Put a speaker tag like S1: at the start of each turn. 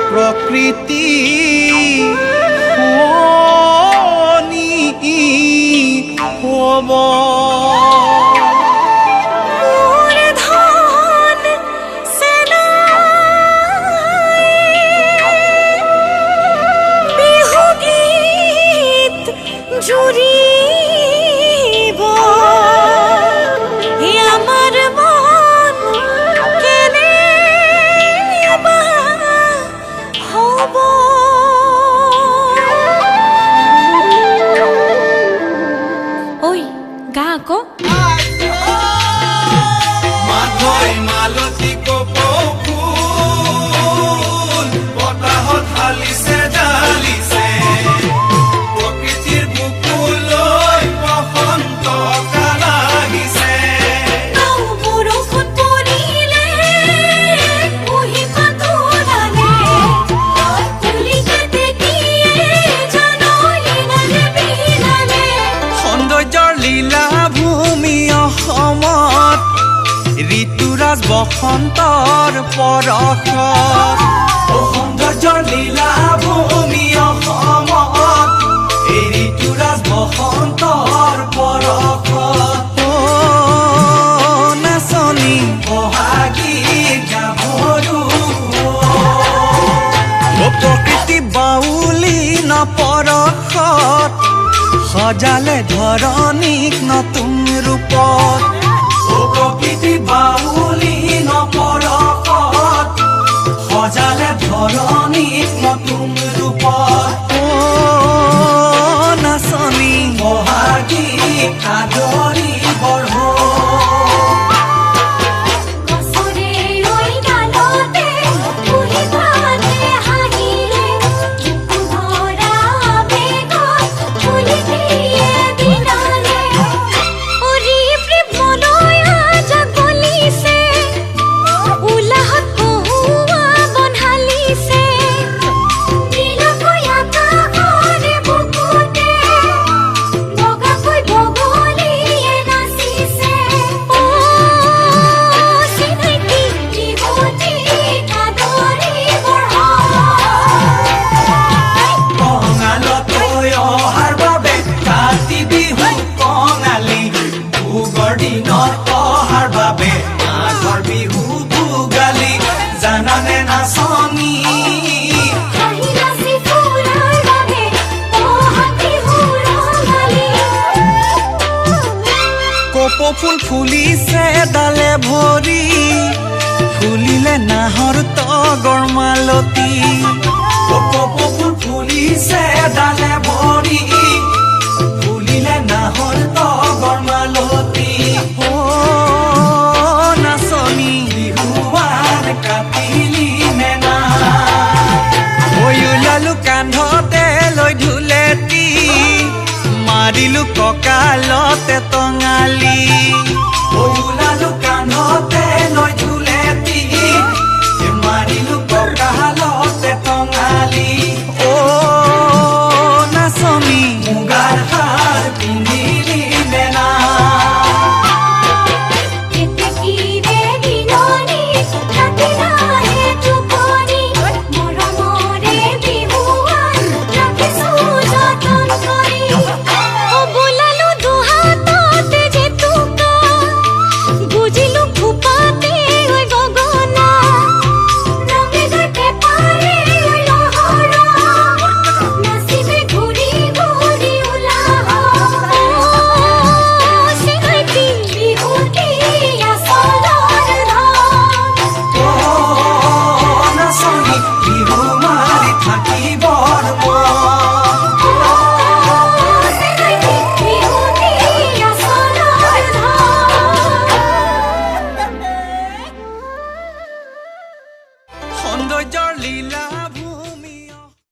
S1: প্ৰকৃতি শুৱনি হ'ব
S2: জুৰিব আমাৰ মন কেনে হ'ব ঐ গা আকৌ
S1: মাধৈ মালতী কপৌ ফুল বতাহত হালিছে ডালিছে ঋতুৰাজ বসন্তৰ পৰশত সৌন্দৰ্যৰ লীলা ভূমি অসমত এই ঋতুৰাজ বসন্তৰ পৰশত নাচনী বহাগী গাভৰু প্ৰকৃতি বাউলী নপৰশত সজালে ধৰণীক নতুন ৰূপত প্ৰকৃতি বাউলী নপৰশত সজালে ধৰণীক নতুন ৰূপত নাচনী বহাগী আদৰি বঢ় ফুল ফুলিছে ডালে ভৰি ফুলিলে নাহৰ তগৰ মালতী ফুল ফুলিছে ডালে ভৰি ফুলিলে নাহৰ তগৰ মালতী নাচনী বিহুৱান কাটিলি মেনা ওলালো কান্ধতে লৈ ঢুলেটি মাৰিলো কঁকালতে টঙালি ওলালো কান্ধতে লৈ ঢুলেটি মাৰিলো কঁকালতে টঙালি নাচনী মুগাৰ সাৰ পিন্ধিলি মেনা সৌন্দৰ্যৰ লীলা